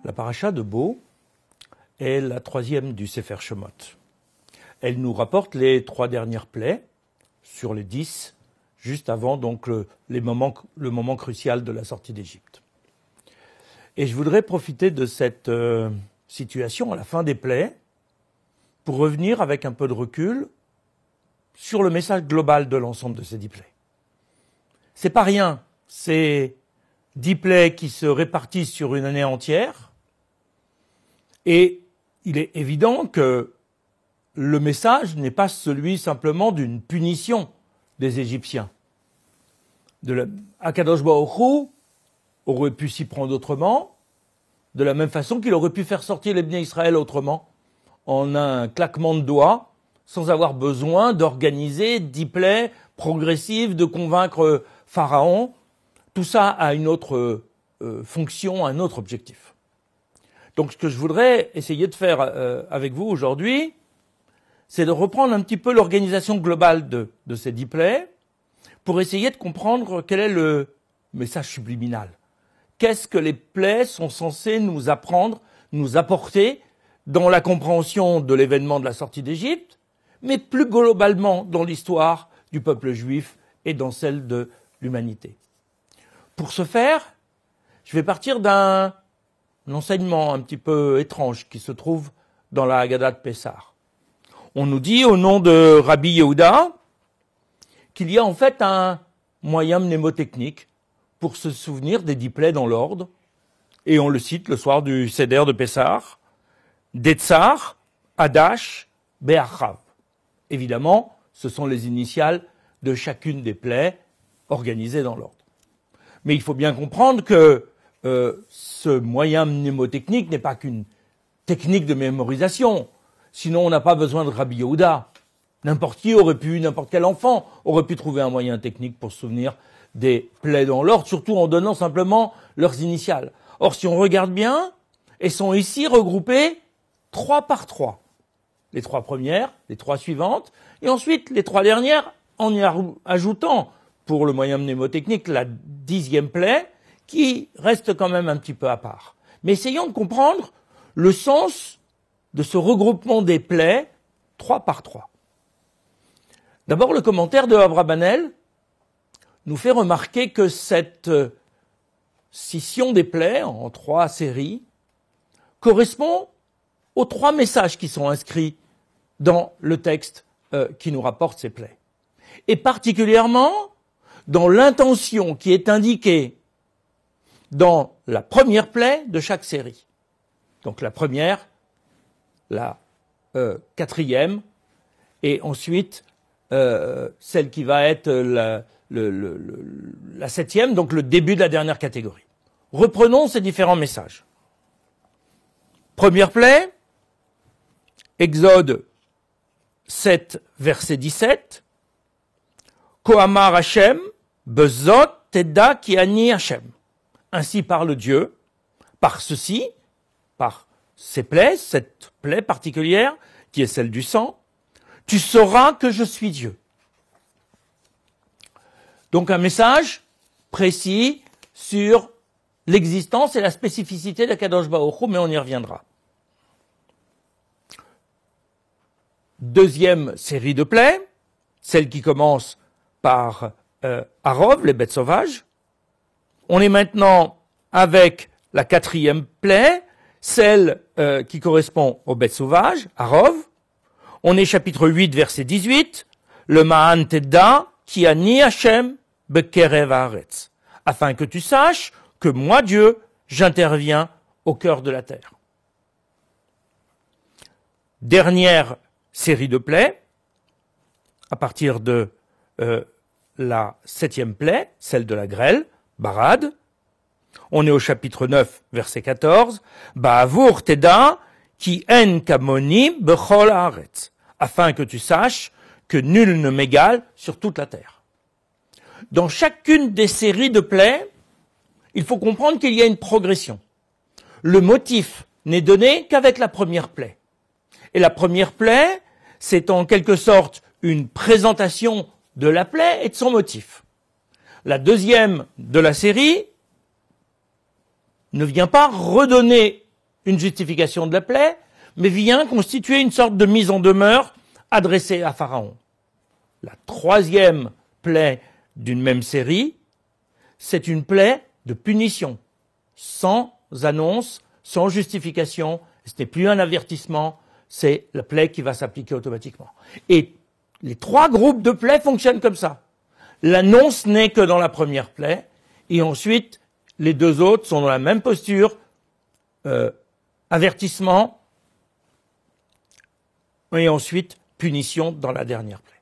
La paracha de Bo est la troisième du Sefer Shemot. Elle nous rapporte les 3 dernières plaies sur les 10, juste avant donc le moment crucial de la sortie d'Égypte. Et je voudrais profiter de cette situation à la fin des plaies pour revenir avec un peu de recul sur le message global de l'ensemble de ces 10 plaies. C'est pas rien, c'est 10 plaies qui se répartissent sur une année entière, et il est évident que le message n'est pas celui simplement d'une punition des Égyptiens. Akadosh Baruch Hu aurait pu s'y prendre autrement, de la même façon qu'il aurait pu faire sortir les Bnei Israël autrement, en un claquement de doigts, sans avoir besoin d'organiser 10 plaies progressives, de convaincre Pharaon. Tout ça a une autre fonction, un autre objectif. Donc ce que je voudrais essayer de faire avec vous aujourd'hui, c'est de reprendre un petit peu l'organisation globale de ces 10 plaies, pour essayer de comprendre quel est le message subliminal. Qu'est-ce que les plaies sont censées nous apprendre, nous apporter dans la compréhension de l'événement de la sortie d'Égypte, mais plus globalement dans l'histoire du peuple juif et dans celle de l'humanité. Pour ce faire, je vais partir d'un enseignement un petit peu étrange qui se trouve dans la Haggadah de Pessah. On nous dit au nom de Rabbi Yehuda qu'il y a en fait un moyen mnémotechnique pour se souvenir des 10 plaies dans l'ordre, et on le cite le soir du Seder de Pessah, Detzar, Hadash, Be'achav. Évidemment, ce sont les initiales de chacune des plaies organisées dans l'ordre. Mais il faut bien comprendre que ce moyen mnémotechnique n'est pas qu'une technique de mémorisation. Sinon, on n'a pas besoin de Rabbi Yehuda. N'importe quel enfant aurait pu trouver un moyen technique pour se souvenir des plaies dans l'ordre, surtout en donnant simplement leurs initiales. Or, si on regarde bien, elles sont ici regroupées 3 par 3. Les 3 premières, les 3 suivantes, et ensuite les 3 dernières, en y ajoutant, pour le moyen mnémotechnique, la 10e plaie, qui reste quand même un petit peu à part. Mais essayons de comprendre le sens de ce regroupement des plaies 3 par 3. D'abord, le commentaire de Abrabanel nous fait remarquer que cette scission des plaies en 3 séries correspond aux 3 messages qui sont inscrits dans le texte qui nous rapporte ces plaies. Et particulièrement dans l'intention qui est indiquée dans la première plaie de chaque série. Donc la première, la 4e, et ensuite celle qui va être la 7e, donc le début de la dernière catégorie. Reprenons ces différents messages. Première plaie, Exode 7, verset 17. Kohamar Hashem, bezot tedda ki ani Hashem. Ainsi parle Dieu, par ceci, par ces plaies, cette plaie particulière, qui est celle du sang, tu sauras que je suis Dieu. Donc un message précis sur l'existence et la spécificité d'Akadosh Baruch Hu, mais on y reviendra. Deuxième série de plaies, celle qui commence par Arov, les bêtes sauvages. On est maintenant avec la 4e plaie, celle qui correspond aux bêtes sauvages, Arov. On est chapitre 8, verset 18, le Ma'an Tedda, qui ani Hashem bekerev haaretz, afin que tu saches que moi, Dieu, j'interviens au cœur de la terre. Dernière série de plaies, à partir de la 7e plaie, celle de la grêle, Barad. On est au chapitre 9, verset 14, Ba'avur Teda, qui en kamoni bechol haaretz, afin que tu saches que nul ne m'égale sur toute la terre. Dans chacune des séries de plaies, il faut comprendre qu'il y a une progression. Le motif n'est donné qu'avec la première plaie. Et la première plaie, c'est en quelque sorte une présentation de la plaie et de son motif. La deuxième de la série ne vient pas redonner une justification de la plaie, mais vient constituer une sorte de mise en demeure adressée à Pharaon. La troisième plaie d'une même série, c'est une plaie de punition, sans annonce, sans justification. Ce n'est plus un avertissement, c'est la plaie qui va s'appliquer automatiquement. Et les trois groupes de plaies fonctionnent comme ça. L'annonce n'est que dans la première plaie, et ensuite, les deux autres sont dans la même posture, avertissement, et ensuite, punition dans la dernière plaie.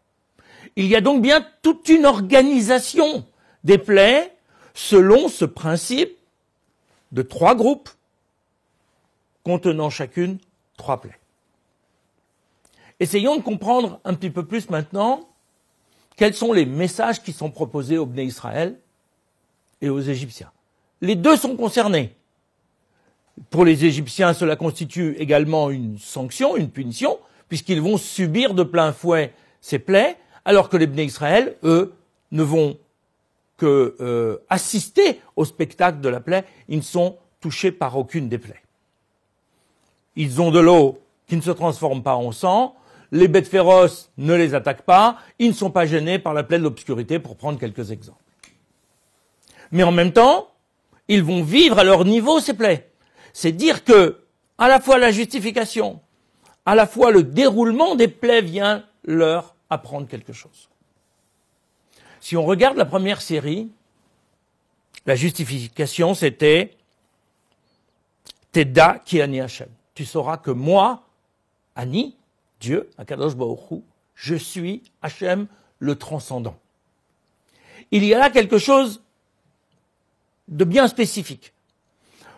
Il y a donc bien toute une organisation des plaies selon ce principe de trois groupes contenant chacune trois plaies. Essayons de comprendre un petit peu plus maintenant quels sont les messages qui sont proposés aux Bnei Israël et aux Égyptiens. Les deux sont concernés. Pour les Égyptiens, cela constitue également une sanction, une punition, puisqu'ils vont subir de plein fouet ces plaies, alors que les Bnei Israël, eux, ne vont que assister au spectacle de la plaie, ils ne sont touchés par aucune des plaies. Ils ont de l'eau qui ne se transforme pas en sang, les bêtes féroces ne les attaquent pas, ils ne sont pas gênés par la plaie de l'obscurité, pour prendre quelques exemples. Mais en même temps, ils vont vivre à leur niveau ces plaies. C'est dire que, à la fois la justification, à la fois le déroulement des plaies vient leur apprendre quelque chose. Si on regarde la première série, la justification c'était Teda ki ani Hashem. Tu sauras que moi, Ani, Dieu, Akadosh Baruch Hu, je suis Hashem, le transcendant. Il y a là quelque chose de bien spécifique.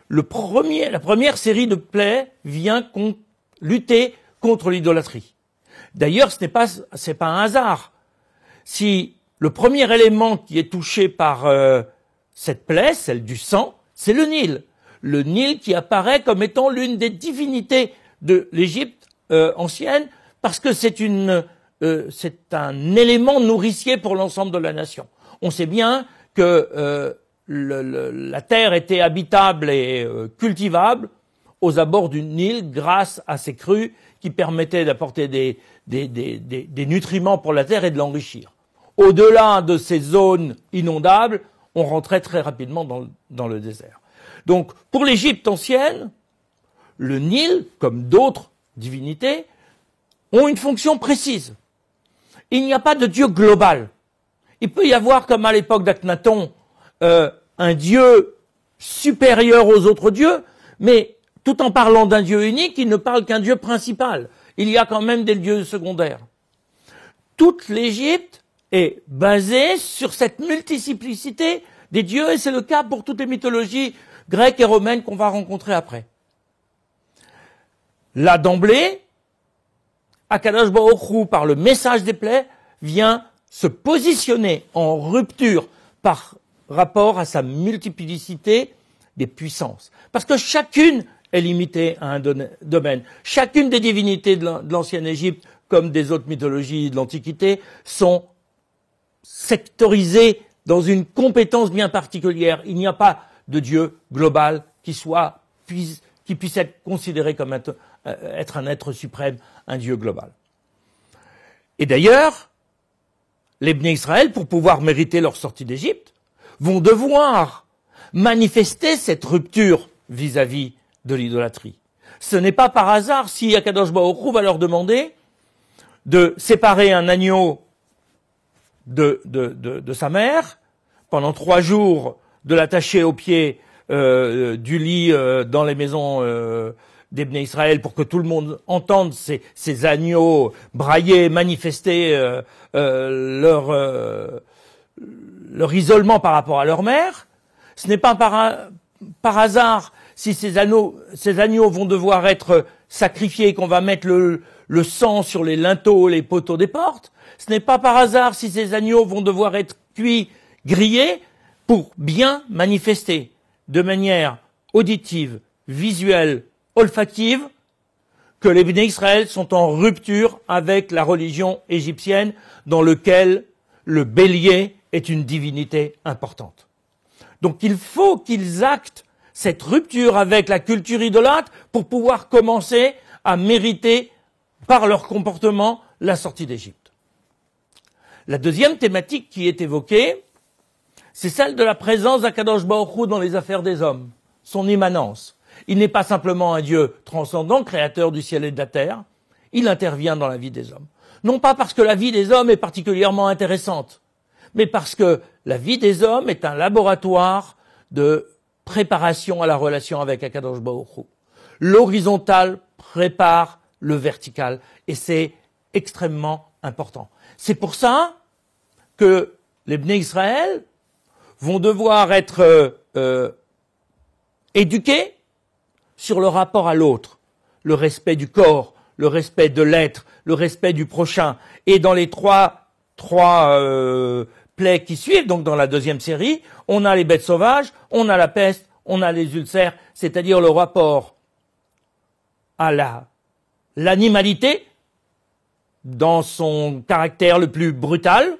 La première série de plaies vient lutter contre l'idolâtrie. D'ailleurs, c'est pas un hasard. Si le premier élément qui est touché par cette plaie, celle du sang, c'est le Nil. Le Nil qui apparaît comme étant l'une des divinités de l'Égypte ancienne, parce que c'est un élément nourricier pour l'ensemble de la nation. On sait bien que la terre était habitable et cultivable aux abords du Nil grâce à ces crues qui permettaient d'apporter des nutriments pour la terre et de l'enrichir. Au-delà de ces zones inondables, on rentrait très rapidement dans le désert. Donc, pour l'Égypte ancienne, le Nil, comme d'autres divinités, ont une fonction précise. Il n'y a pas de Dieu global. Il peut y avoir, comme à l'époque d'Akhenaton, un Dieu supérieur aux autres dieux, mais tout en parlant d'un Dieu unique, il ne parle qu'un Dieu principal. Il y a quand même des dieux secondaires. Toute l'Égypte est basée sur cette multiplicité des dieux, et c'est le cas pour toutes les mythologies grecques et romaines qu'on va rencontrer après. Là, d'emblée, Akadosh Baruch Hu, par le message des plaies, vient se positionner en rupture par rapport à sa multiplicité des puissances. Parce que chacune est limitée à un domaine. Chacune des divinités de l'ancienne Égypte, comme des autres mythologies de l'Antiquité, sont sectorisées dans une compétence bien particulière. Il n'y a pas de Dieu global qui puisse être considéré comme être un être suprême, un Dieu global. Et d'ailleurs, les Bnei Israël, pour pouvoir mériter leur sortie d'Égypte, vont devoir manifester cette rupture vis-à-vis de l'idolâtrie. Ce n'est pas par hasard si Akadosh Baruch Hu va leur demander de séparer un agneau de sa mère pendant 3 jours, de l'attacher au pied du lit dans les maisons des Bnei Israël pour que tout le monde entende ces agneaux brailler, manifester leur isolement par rapport à leur mère. Ce n'est pas par hasard si ces agneaux vont devoir être sacrifiés, qu'on va mettre le sang sur les linteaux, les poteaux des portes. Ce n'est pas par hasard si ces agneaux vont devoir être cuits, grillés, pour bien manifester de manière auditive, visuelle, olfactive, que les Bnei Israël sont en rupture avec la religion égyptienne dans laquelle le bélier est une divinité importante. Donc il faut qu'ils actent cette rupture avec la culture idolâtre pour pouvoir commencer à mériter par leur comportement la sortie d'Égypte. La deuxième thématique qui est évoquée, c'est celle de la présence d'Akadosh Baruch Hu dans les affaires des hommes, son immanence. Il n'est pas simplement un Dieu transcendant, créateur du ciel et de la terre, il intervient dans la vie des hommes. Non pas parce que la vie des hommes est particulièrement intéressante, mais parce que la vie des hommes est un laboratoire de préparation à la relation avec Akadosh Baruch Hu. L'horizontal prépare le vertical, et c'est extrêmement important. C'est pour ça que les Bnei Israël vont devoir être éduqués sur le rapport à l'autre, le respect du corps, le respect de l'être, le respect du prochain. Et dans les trois plaies qui suivent, donc dans la deuxième série, on a les bêtes sauvages, on a la peste, on a les ulcères, c'est-à-dire le rapport à l'animalité dans son caractère le plus brutal,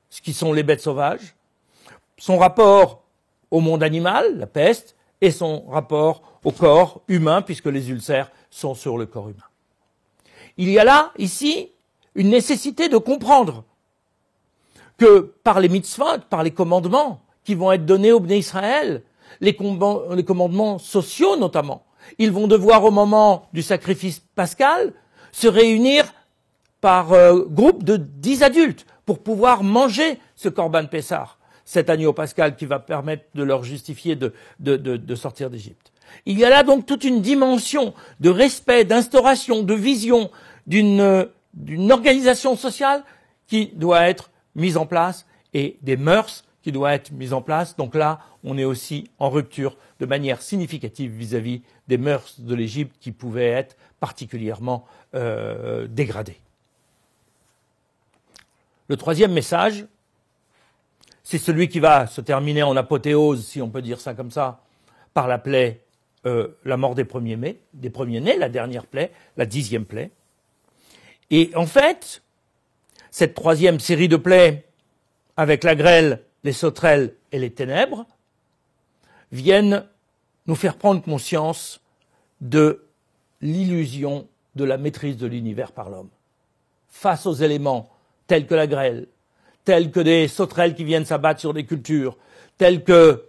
ce qui sont les bêtes sauvages, son rapport au monde animal, la peste, et son rapport au corps humain, puisque les ulcères sont sur le corps humain. Il y a là, ici, une nécessité de comprendre que par les mitzvot, par les commandements qui vont être donnés aux Bnei Israël, les commandements sociaux notamment, ils vont devoir au moment du sacrifice pascal se réunir par groupe de 10 adultes pour pouvoir manger ce Korban Pessah, cet agneau pascal qui va permettre de leur justifier de sortir d'Égypte. Il y a là donc toute une dimension de respect, d'instauration, de vision d'une organisation sociale qui doit être mise en place et des mœurs qui doivent être mises en place. Donc là, on est aussi en rupture de manière significative vis-à-vis des mœurs de l'Égypte qui pouvaient être particulièrement dégradées. Le troisième message, c'est celui qui va se terminer en apothéose, si on peut dire ça comme ça, par la plaie, la mort des premiers-nés, la dernière plaie, la 10e plaie. Et en fait, cette troisième série de plaies, avec la grêle, les sauterelles et les ténèbres, viennent nous faire prendre conscience de l'illusion de la maîtrise de l'univers par l'homme. Face aux éléments tels que la grêle, tels que des sauterelles qui viennent s'abattre sur des cultures, tels que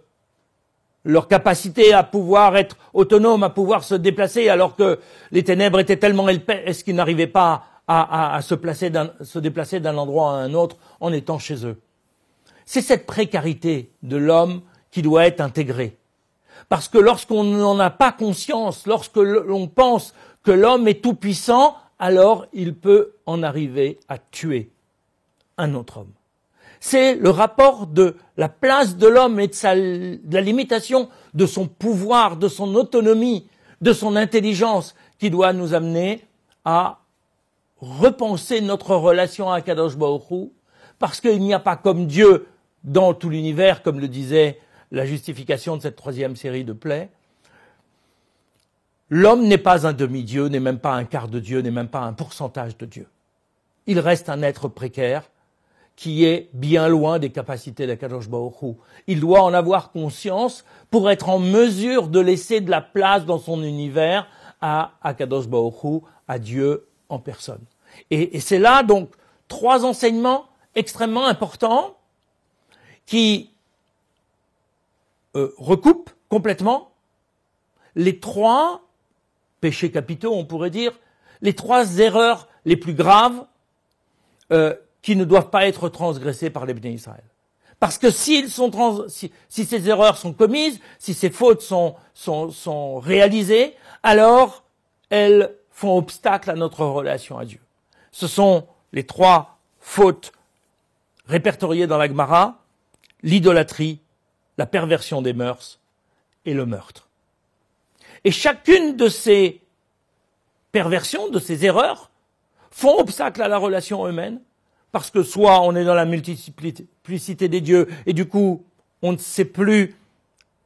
leur capacité à pouvoir être autonome, à pouvoir se déplacer, alors que les ténèbres étaient tellement épaisses qu'ils n'arrivaient pas à se déplacer d'un endroit à un autre en étant chez eux. C'est cette précarité de l'homme qui doit être intégrée. Parce que lorsqu'on n'en a pas conscience, lorsque l'on pense que l'homme est tout puissant, alors il peut en arriver à tuer un autre homme. C'est le rapport de la place de l'homme et de la limitation de son pouvoir, de son autonomie, de son intelligence qui doit nous amener à repenser notre relation à Kadosh Baruch Hu, parce qu'il n'y a pas comme Dieu dans tout l'univers, comme le disait la justification de cette troisième série de plaies. L'homme n'est pas un demi-dieu, n'est même pas un quart de Dieu, n'est même pas un pourcentage de Dieu. Il reste un être précaire qui est bien loin des capacités d'Akadosh Baruch Hu. Il doit en avoir conscience pour être en mesure de laisser de la place dans son univers à Akadosh Baruch Hu, à Dieu en personne. Et c'est là donc 3 enseignements extrêmement importants qui recoupent complètement les 3 péchés capitaux, on pourrait dire, les 3 erreurs les plus graves qui ne doivent pas être transgressées par les Bnei Israël. Parce que si ces erreurs sont commises, si ces fautes sont réalisées, alors elles font obstacle à notre relation à Dieu. Ce sont les 3 fautes répertoriées dans la Gemara: l'idolâtrie, la perversion des mœurs et le meurtre. Et chacune de ces perversions, de ces erreurs, font obstacle à la relation humaine, parce que soit on est dans la multiplicité des dieux, et du coup, on ne sait plus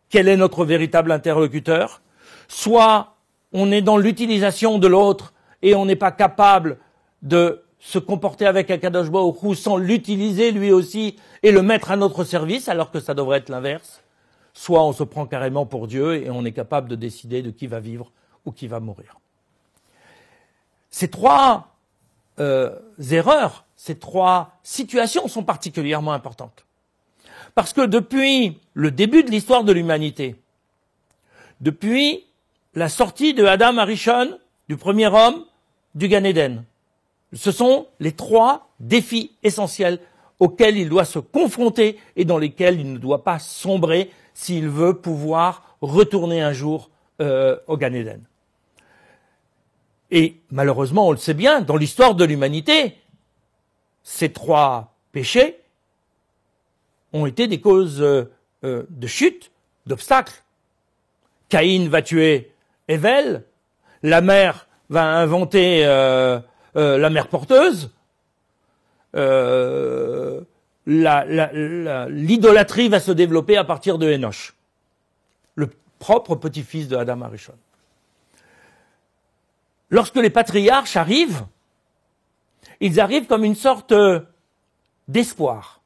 quel est notre véritable interlocuteur, soit on est dans l'utilisation de l'autre, et on n'est pas capable de se comporter avec Akadosh Baruch Hu sans l'utiliser lui aussi et le mettre à notre service, alors que ça devrait être l'inverse. Soit on se prend carrément pour Dieu et on est capable de décider de qui va vivre ou qui va mourir. Ces trois erreurs, ces trois situations sont particulièrement importantes. Parce que depuis le début de l'histoire de l'humanité, depuis la sortie de Adam Arishon, du premier homme, du Gan Eden, ce sont les trois défis essentiels auxquels il doit se confronter et dans lesquels il ne doit pas sombrer s'il veut pouvoir retourner un jour au Gan Eden. Et malheureusement, on le sait bien, dans l'histoire de l'humanité, ces trois péchés ont été des causes de chute, d'obstacles. Caïn va tuer Ével, la mère va inventer la mère porteuse, l'idolâtrie va se développer à partir de Hénoch, le propre petit-fils de Adam Arishon. Lorsque les patriarches arrivent, ils arrivent comme une sorte d'espoir.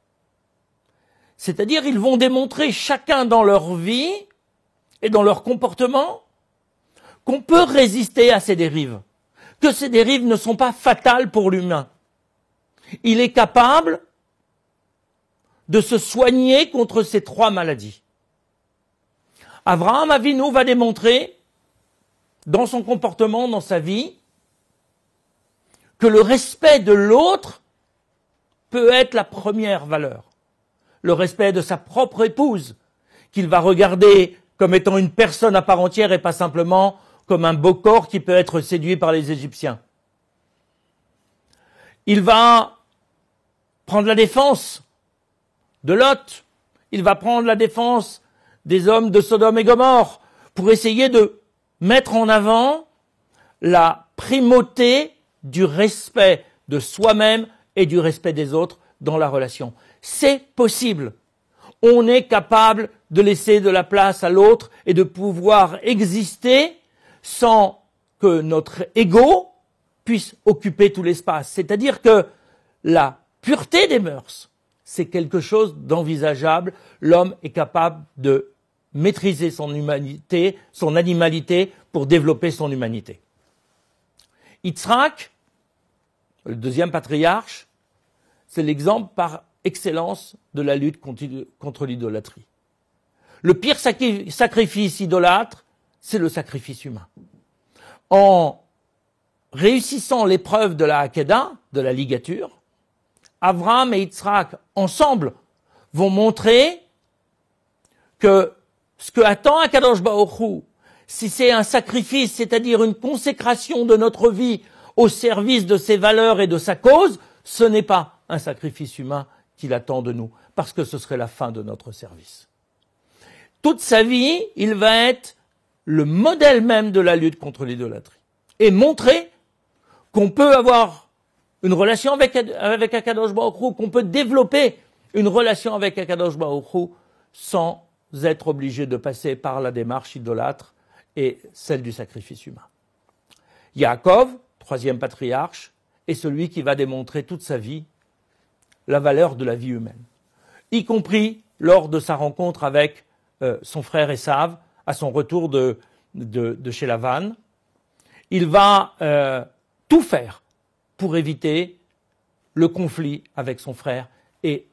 C'est-à-dire, ils vont démontrer chacun dans leur vie et dans leur comportement qu'on peut résister à ces dérives, que ces dérives ne sont pas fatales pour l'humain. Il est capable de se soigner contre ces trois maladies. Abraham Avinu va démontrer, dans son comportement, dans sa vie, que le respect de l'autre peut être la première valeur. Le respect de sa propre épouse, qu'il va regarder comme étant une personne à part entière et pas simplement comme un beau corps qui peut être séduit par les Égyptiens. Il va prendre la défense de Lot, il va prendre la défense des hommes de Sodome et Gomorrhe pour essayer de mettre en avant la primauté du respect de soi-même et du respect des autres dans la relation. C'est possible. On est capable de laisser de la place à l'autre et de pouvoir exister sans que notre ego puisse occuper tout l'espace. C'est-à-dire que la pureté des mœurs, c'est quelque chose d'envisageable. L'homme est capable de maîtriser son humanité, son animalité pour développer son humanité. Yitzhak, le deuxième patriarche, c'est l'exemple par excellence de la lutte contre l'idolâtrie. Le pire sacrifice idolâtre, c'est le sacrifice humain. En réussissant l'épreuve de la Hakeda, de la ligature, Abraham et Yitzhak, ensemble, vont montrer que ce que attend Akadosh Baruch Hu, si c'est un sacrifice, c'est-à-dire une consécration de notre vie au service de ses valeurs et de sa cause, ce n'est pas un sacrifice humain qu'il attend de nous, parce que ce serait la fin de notre service. Toute sa vie, il va être le modèle même de la lutte contre l'idolâtrie. Et montrer qu'on peut avoir une relation avec Akadosh Baruch Hu, qu'on peut développer une relation avec Akadosh Baruch Hu sans être obligé de passer par la démarche idolâtre et celle du sacrifice humain. Yaakov, troisième patriarche, est celui qui va démontrer toute sa vie la valeur de la vie humaine, y compris lors de sa rencontre avec son frère Esav, à son retour de chez Lavan. Il va tout faire pour éviter le conflit avec son frère et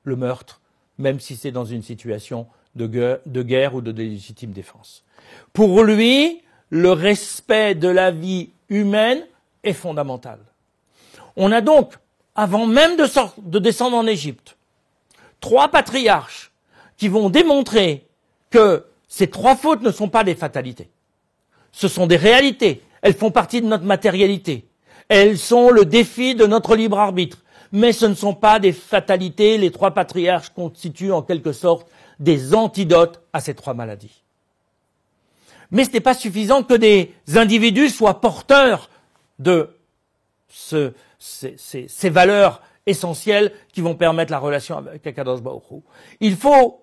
le meurtre, même si c'est dans une situation de guerre ou de légitime défense. Pour lui, le respect de la vie humaine est fondamental. On a donc, avant même de descendre en Égypte, trois patriarches qui vont démontrer que ces trois fautes ne sont pas des fatalités. Ce sont des réalités. Elles font partie de notre matérialité. Elles sont le défi de notre libre arbitre. Mais ce ne sont pas des fatalités. Les trois patriarches constituent en quelque sorte des antidotes à ces trois maladies. Mais ce n'est pas suffisant que des individus soient porteurs de ces valeurs essentielles qui vont permettre la relation avec Akadosh Baruch Hu. Il faut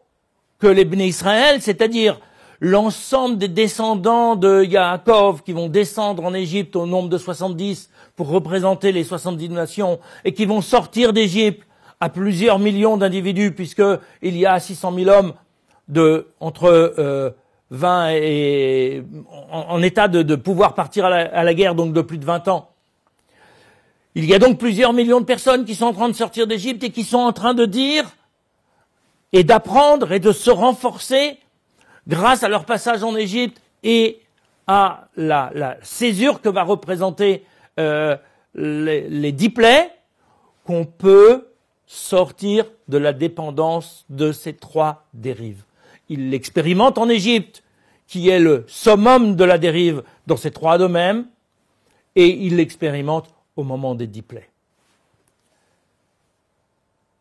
que les Bnei Israël, c'est-à-dire l'ensemble des descendants de Yaakov qui vont descendre en Égypte au nombre de 70 pour représenter les 70 nations et qui vont sortir d'Égypte à plusieurs millions d'individus puisqu'il y a 600 000 hommes entre 20 et en état de pouvoir partir à la guerre, donc de plus de 20 ans. Il y a donc plusieurs millions de personnes qui sont en train de sortir d'Égypte et qui sont en train de dire et d'apprendre et de se renforcer grâce à leur passage en Égypte et à la césure que va représenter les 10 plaies, qu'on peut sortir de la dépendance de ces 3 dérives. Ils l'expérimentent en Égypte, qui est le summum de la dérive dans ces 3 domaines, et ils l'expérimentent au moment des 10 plaies.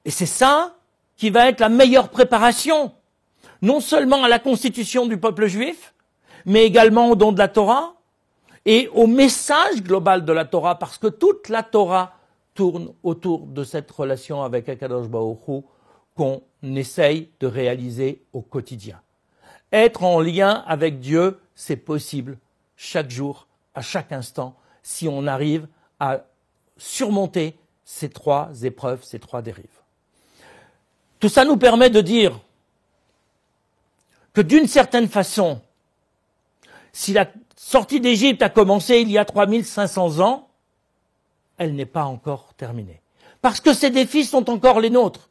Et c'est ça qui va être la meilleure préparation, non seulement à la constitution du peuple juif, mais également au don de la Torah et au message global de la Torah, parce que toute la Torah tourne autour de cette relation avec Akadosh Baruch Hu qu'on essaye de réaliser au quotidien. Être en lien avec Dieu, c'est possible chaque jour, à chaque instant, si on arrive à surmonter ces 3 épreuves, ces 3 dérives. Tout ça nous permet de dire que d'une certaine façon, si la sortie d'Égypte a commencé il y a 3500 ans, elle n'est pas encore terminée. Parce que ces défis sont encore les nôtres.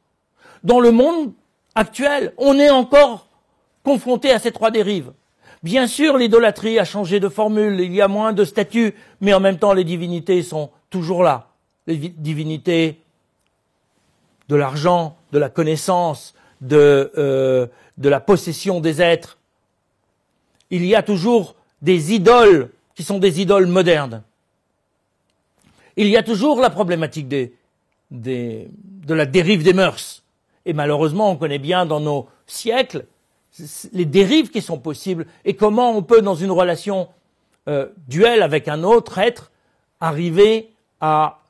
Dans le monde actuel, on est encore confronté à ces 3 dérives. Bien sûr, l'idolâtrie a changé de formule, il y a moins de statues, mais en même temps, les divinités sont toujours là. Les divinités de l'argent, de la connaissance, de la possession des êtres. Il y a toujours des idoles qui sont des idoles modernes. Il y a toujours la problématique de la dérive des mœurs. Et malheureusement, on connaît bien dans nos siècles les dérives qui sont possibles et comment on peut, dans une relation duel avec un autre être, arriver à,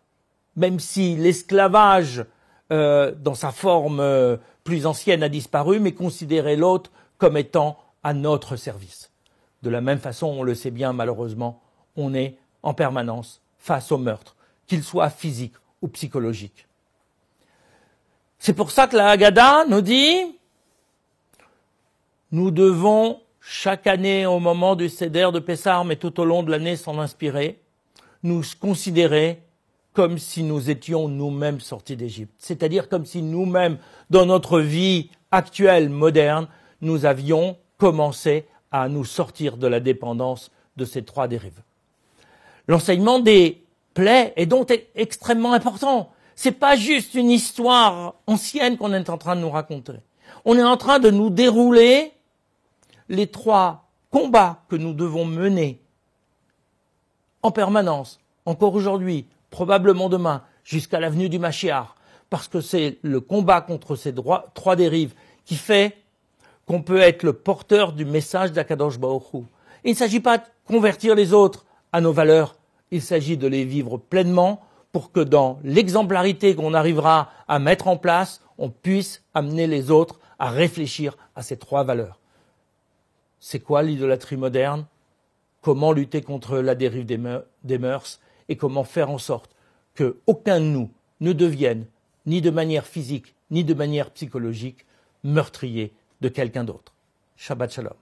même si l'esclavage dans sa forme plus ancienne a disparu, mais considérer l'autre comme étant à notre service. De la même façon, on le sait bien, malheureusement, on est en permanence face au meurtre, qu'il soit physique ou psychologique. C'est pour ça que la Haggadah nous dit, nous devons chaque année au moment du Seder de Pessah, mais tout au long de l'année s'en inspirer, nous considérer comme si nous étions nous-mêmes sortis d'Égypte. C'est-à-dire comme si nous-mêmes, dans notre vie actuelle, moderne, nous avions commencé à nous sortir de la dépendance de ces 3 dérives. L'enseignement des plaies est donc extrêmement important. C'est pas juste une histoire ancienne qu'on est en train de nous raconter. On est en train de nous dérouler les 3 combats que nous devons mener en permanence, encore aujourd'hui, probablement demain, jusqu'à l'avenue du Mashiach, parce que c'est le combat contre ces 3 dérives qui fait qu'on peut être le porteur du message d'Akadosh Baruch Hu. Il ne s'agit pas de convertir les autres à nos valeurs, il s'agit de les vivre pleinement pour que dans l'exemplarité qu'on arrivera à mettre en place, on puisse amener les autres à réfléchir à ces 3 valeurs. C'est quoi l'idolâtrie moderne? Comment lutter contre la dérive des mœurs? Et comment faire en sorte qu'aucun de nous ne devienne, ni de manière physique, ni de manière psychologique, meurtrier de quelqu'un d'autre. Shabbat Shalom.